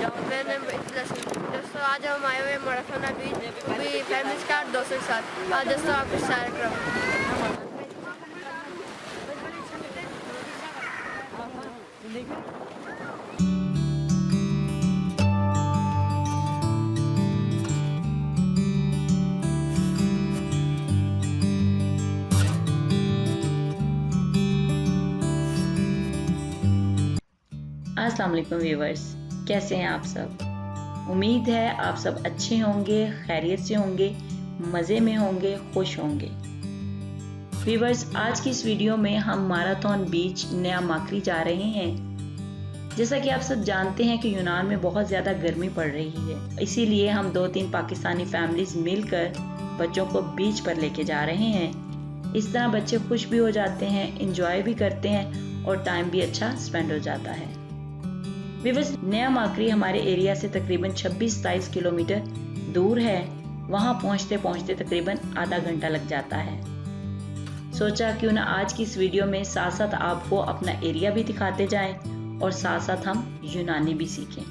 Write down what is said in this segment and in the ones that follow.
मैंने दोस्तों आज हम आए हुए मैराथन बीच अभी फैमिली स्टार्ट दोस्तों के साथ। आज दोस्तों आपको सारा अस्सलाम वालेकुम व्यूवर्स, कैसे हैं आप सब। उम्मीद है आप सब अच्छे होंगे, खैरियत से होंगे, मज़े में होंगे, खुश होंगे। व्यूवर्स, आज की इस वीडियो में हम मैराथन बीच नया माकरी जा रहे हैं। जैसा कि आप सब जानते हैं कि यूनान में बहुत ज़्यादा गर्मी पड़ रही है, इसीलिए हम 2-3 पाकिस्तानी फैमिलीज मिलकर बच्चों को बीच पर लेके जा रहे हैं। इस तरह बच्चे खुश भी हो जाते हैं, इंजॉय भी करते हैं और टाइम भी अच्छा स्पेंड हो जाता है। व्यूअर्स, नया माकरी हमारे एरिया से तकरीबन 26-27 किलोमीटर दूर है। वहां पहुंचते पहुंचते तकरीबन आधा घंटा लग जाता है। सोचा क्यों ना आज की इस वीडियो में साथ साथ आपको अपना एरिया भी दिखाते जाएं और साथ साथ हम यूनानी भी सीखें।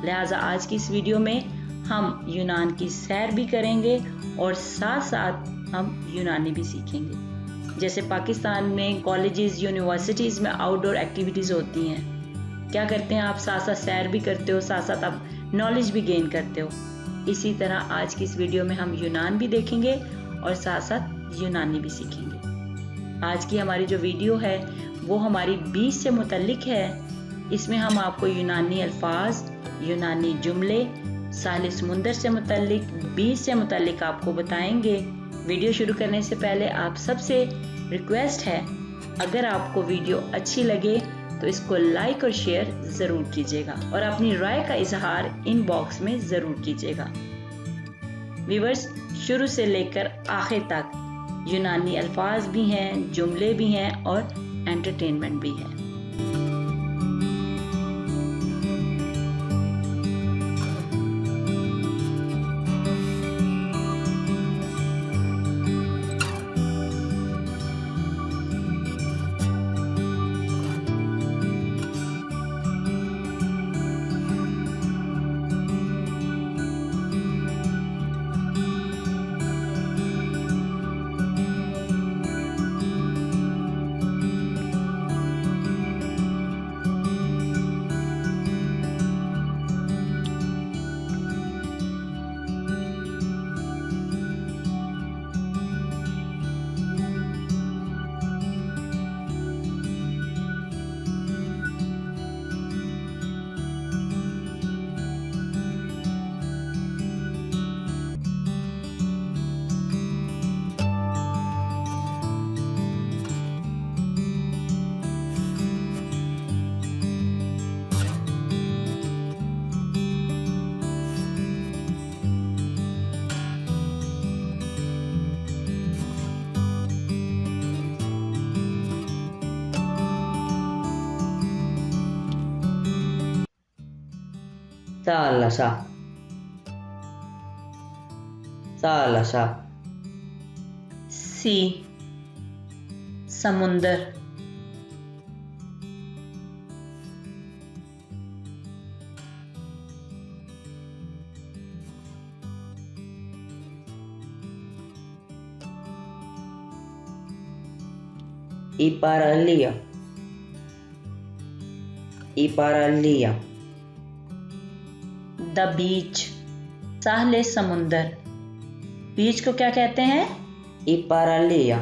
लिहाजा आज की इस वीडियो में हम यूनान की सैर भी करेंगे और साथ साथ हम यूनानी भी सीखेंगे। जैसे पाकिस्तान में कॉलेजेस, यूनिवर्सिटीज़ में आउटडोर एक्टिविटीज़ होती हैं, क्या करते हैं आप, साथ साथ सैर भी करते हो, साथ साथ आप नॉलेज भी गेन करते हो। इसी तरह आज की इस वीडियो में हम यूनान भी देखेंगे और साथ साथ यूनानी भी सीखेंगे। आज की हमारी जो वीडियो है वो हमारी बीच से मुतल्लिक है। इसमें हम आपको यूनानी अल्फाज, यूनानी जुमले, साहिल समुंदर से मुतल्लिक, बीच से मुतल्लिक आपको बताएंगे। वीडियो शुरू करने से पहले आप सबसे रिक्वेस्ट है, अगर आपको वीडियो अच्छी लगे तो इसको लाइक और शेयर ज़रूर कीजिएगा और अपनी राय का इजहार इनबॉक्स में ज़रूर कीजिएगा। व्यूअर्स, शुरू से लेकर आखिर तक यूनानी अल्फाज भी हैं, जुमले भी हैं और एंटरटेनमेंट भी है। Thalassa. Thalassa. सी समुंदर, Iparalia. Iparalia. द बीच, साहिल समुंदर। बीच को क्या कहते हैं? Iparalia.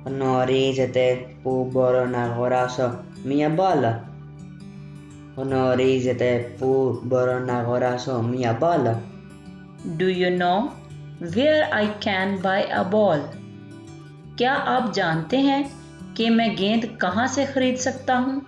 Honorizete puborona goraso mia bala. Honorizete puborona goraso mia bala. Do you know where I can buy a ball? क्या आप जानते हैं कि मैं गेंद कहाँ से खरीद सकता हूँ?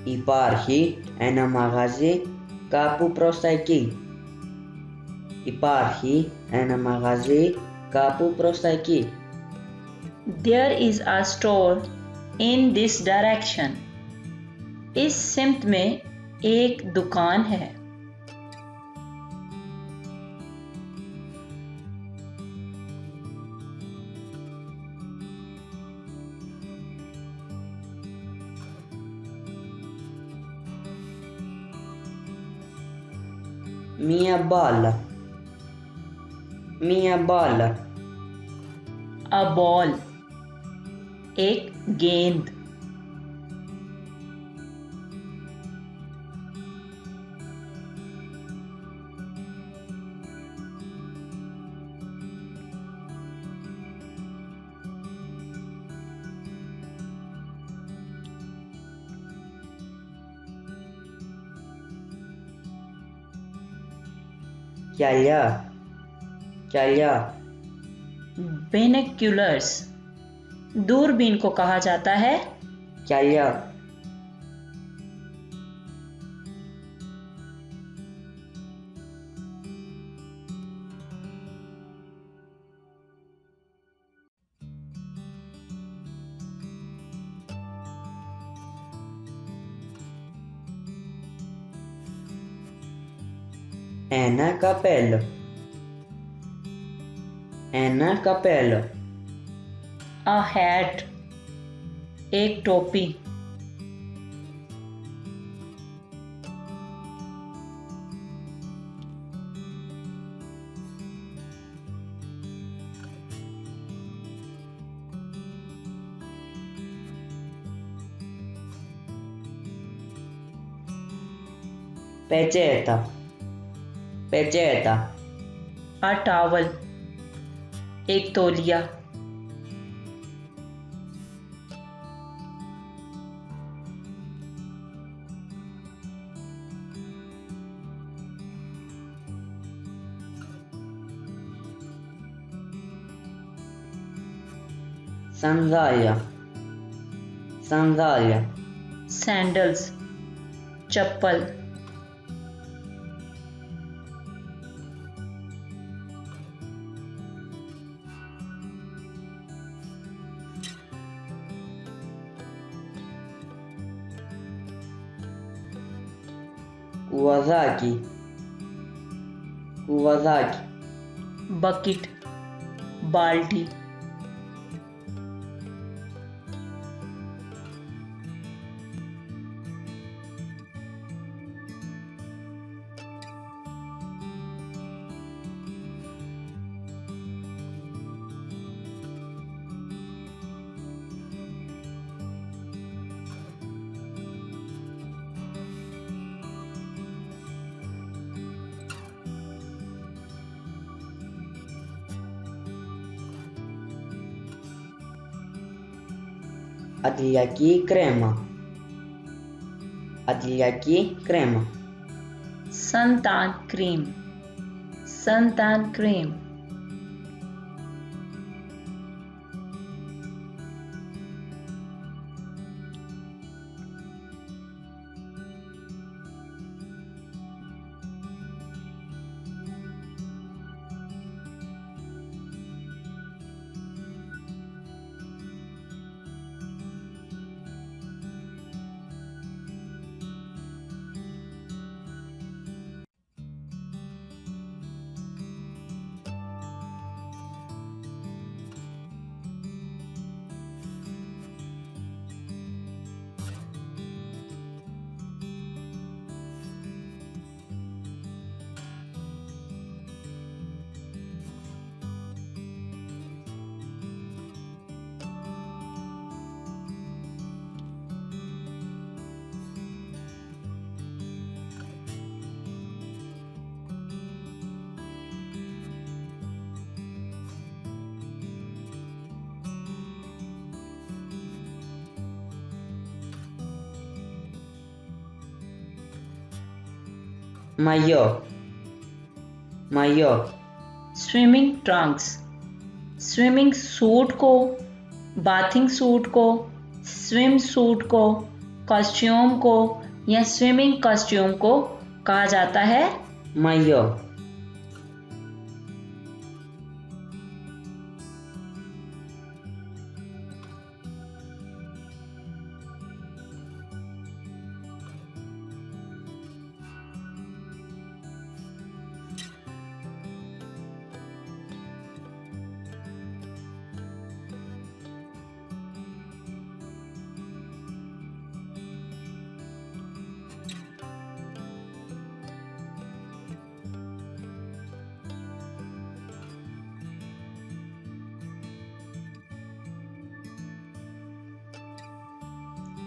Υπάρχει ένα μαγαζί κάπου προς τα εκεί. Υπάρχει ένα μαγαζί κάπου προς τα εκεί. There is a store in this direction. इस सिमत में एक दुकान है. Mia balla. Mia balla. A ball. एक गेंद. Chaya. Chaya. Binoculars. दूरबीन को कहा जाता है Chaya. Anna Capello. Anna Capello. a hat. एक टोपी. Peceta. Peceta. a towel. एक तौलिया. Sandalia. Sandalia. सैंडल्स. चप्पल. Kawasaki. Kawasaki. बकेट. बाल्टी. Adliaki crema. Adliaki crema. Suntan cream. Suntan cream. Mayo. Mayo. Swimming Trunks. Swimming suit को, bathing suit को, swim suit को, costume को या स्विमिंग कॉस्ट्यूम को कहा जाता है Mayo.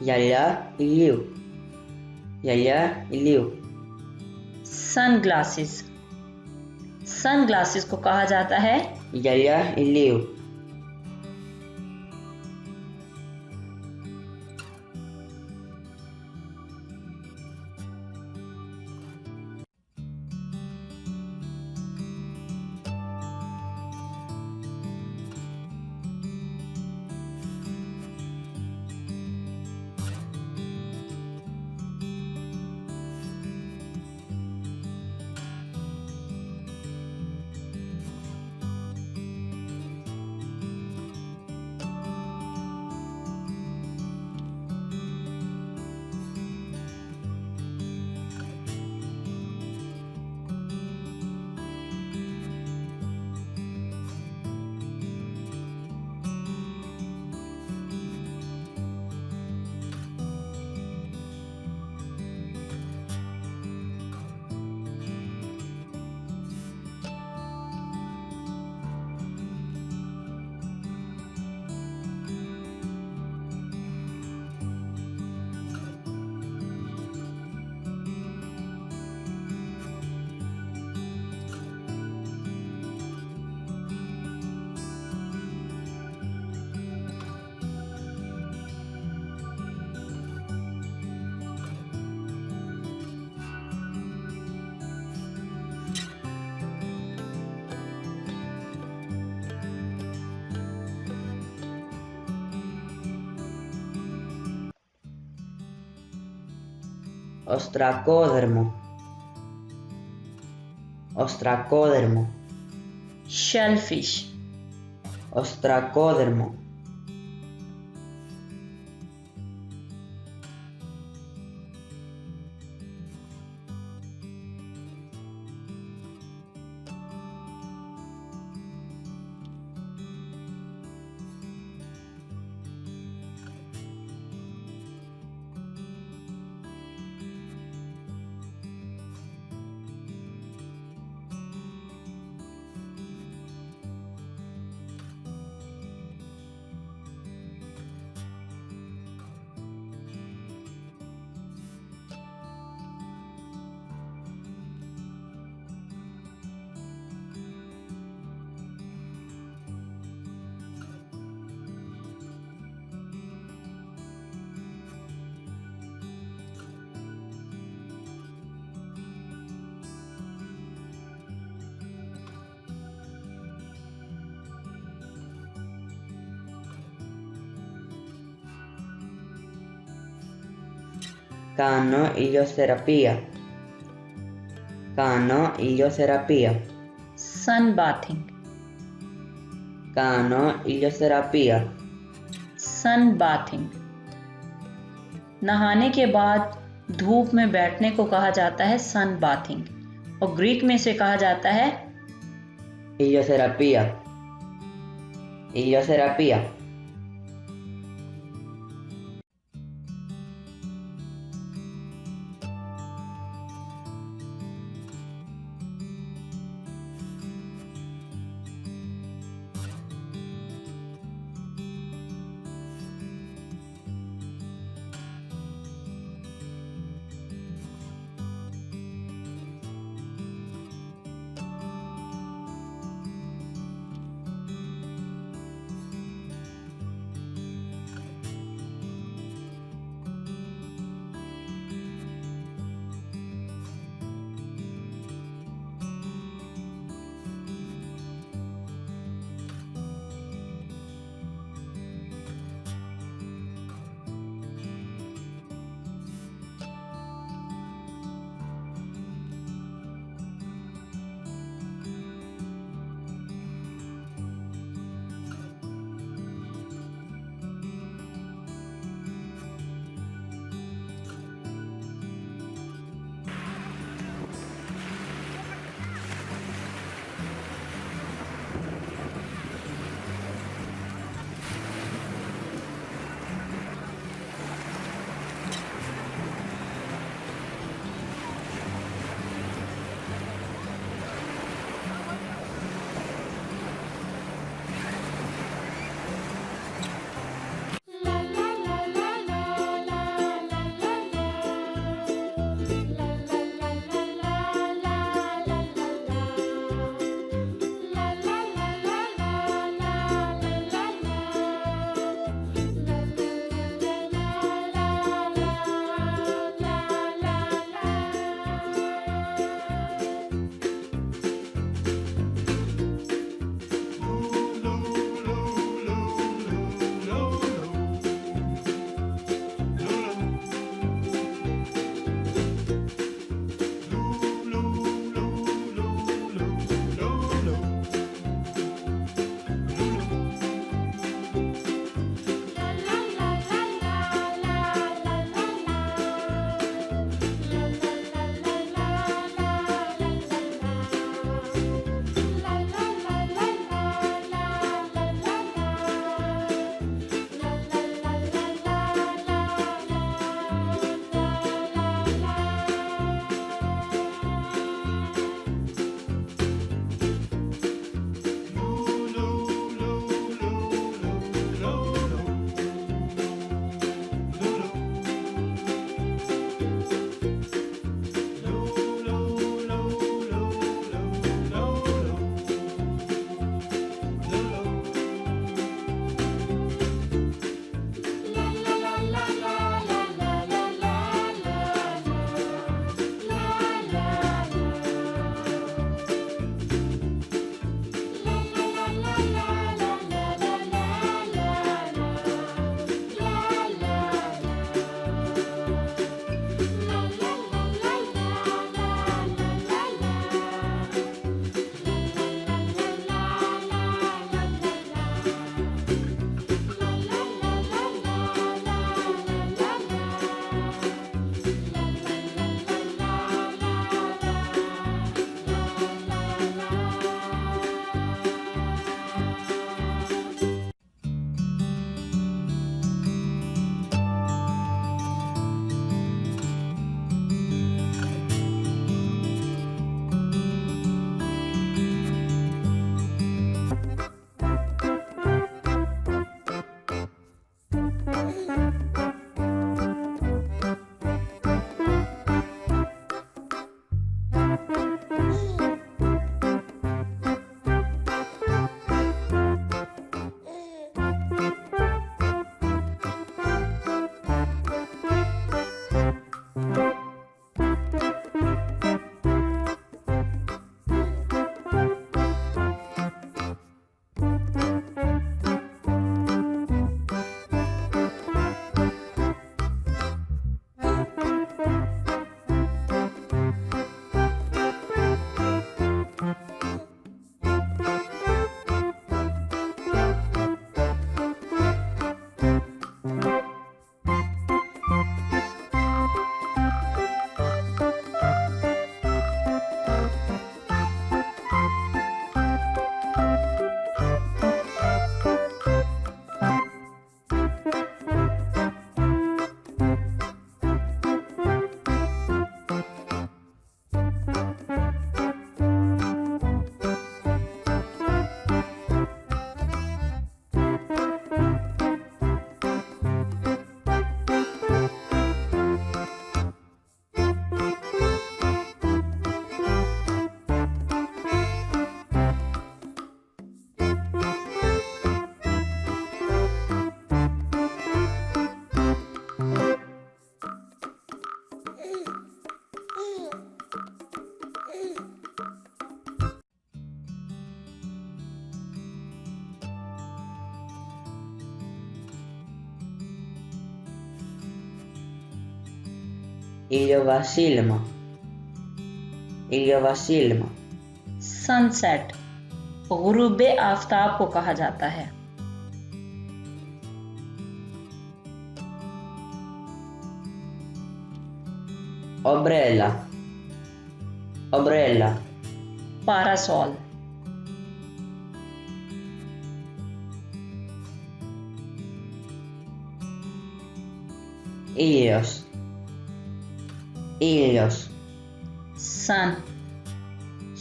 Yalla iliu. Yalla iliu. Sunglasses, sunglasses को कहा जाता है Yalla iliu. Ostracodermo. Ostracodermo. Shellfish, Ostracodermo. Cano ilioserapia. Cano ilioserapia. Sunbathing, Cano ilioserapia. Sunbathing. नहाने के बाद धूप में बैठने को कहा जाता है सन बाथिंग और ग्रीक में इसे कहा जाता है Ilioserapia. Ilioserapia. illo va silma, illo va silma, sunset गुरूबे आफताब को कहा जाता है। ombrella, ombrella, parasol ilios, ilios, sun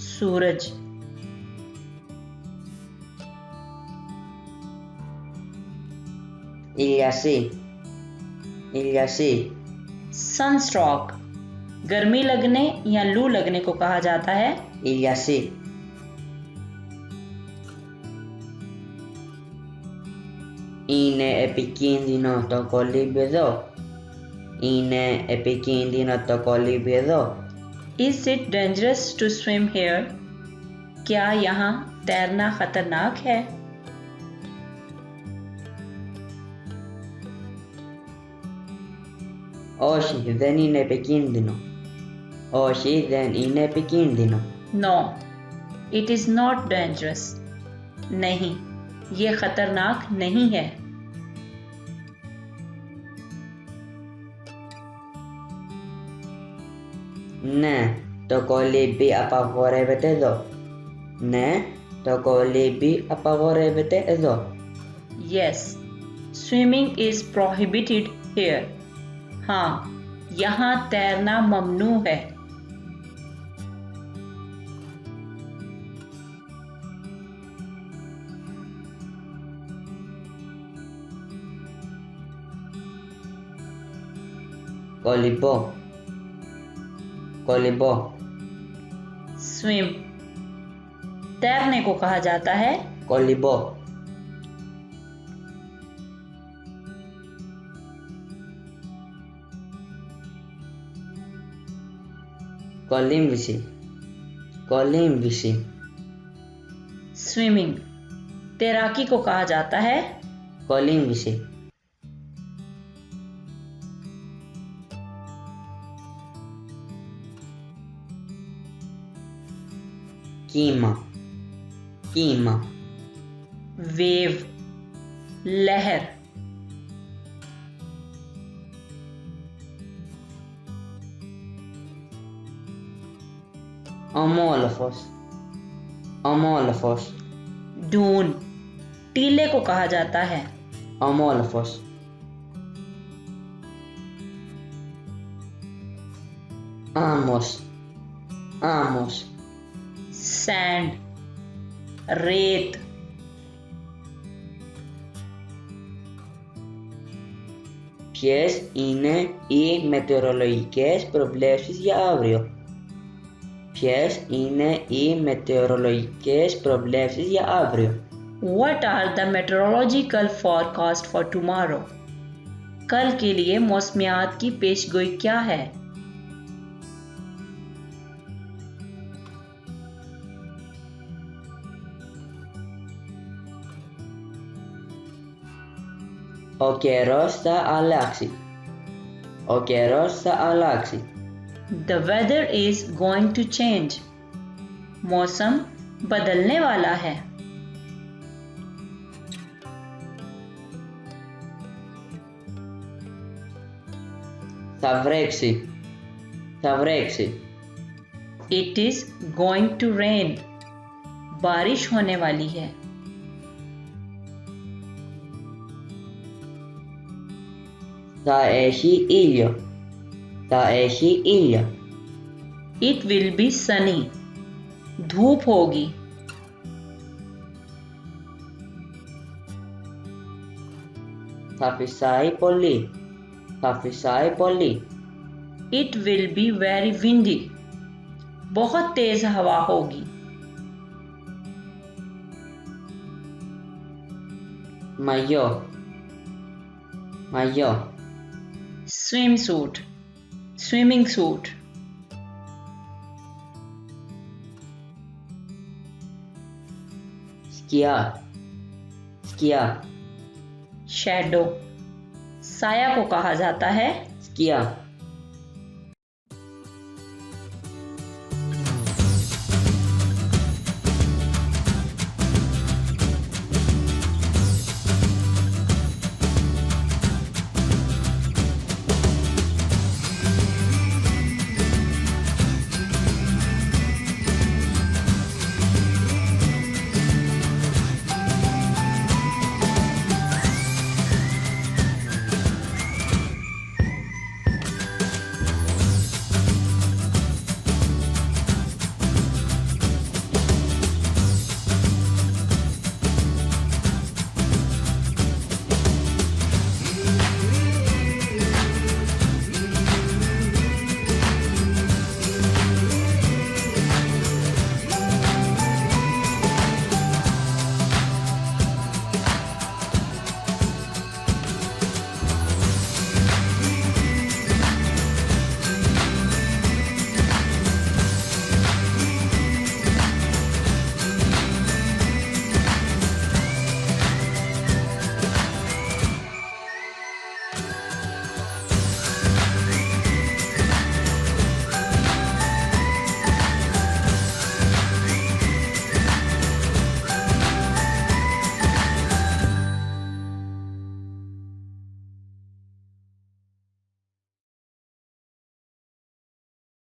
सूरज iliasi, iliasi, सनस्ट्रोक गर्मी लगने या लू लगने को कहा जाता है। iliasi, είναι επικίνδυνο το κολύμπι εδώ, είναι επικίνδυνο το κολύμπι εδώ, Is it dangerous to swim here? क्या यहाँ तैरना खतरनाक है? όχι δεν είναι επικίνδυνο, όχι δεν είναι επικίνδυνο, No, it is not dangerous. नहीं, ये खतरनाक नहीं है। ναι το κολύμπι απαγορεύεται εδώ, ναι το κολύμπι απαγορεύεται εδώ, Yes, swimming is prohibited here. हाँ, यहाँ तैरना ममनू है। κολυμπώ, कॉलिबो, स्विम तैरने को कहा जाता है। कॉलिबो, कॉलिम्बिसी, कॉलिम्बिसी, स्विमिंग तैराकी को कहा जाता है। कॉलिम्बिसी, कीमा, कीमा, वेव लहर अमोलफोस, अमोलफोस, डून टीले को कहा जाता है। अमोलफोस, आमोस, आमोस, सैंड रेत ποιες είναι οι μετεωρολογικές προβλέψεις για αύριο, ποιες είναι οι μετεωρολογικές προβλέψεις για αύριο, What are the meteorological forecast for tomorrow? कल के लिए मौसमियात की पेशगोई क्या है? ο καιρός θα αλλάξει, ο καιρός θα αλλάξει, The weather is going to change. मौसम बदलने वाला है। θα βρέξει, θα βρέξει, It is going to rain. बारिश होने वाली है। θα έχει ήλιο, θα έχει ήλιο, It will be sunny. धूप होगी। θα φυσάει πολύ, θα φυσάει πολύ, It will be very windy. बहुत तेज हवा होगी। μαγιό, μαγιό, Swimsuit. Swimming suit. σκιά, σκιά, Shadow. साया को कहा जाता है। σκιά,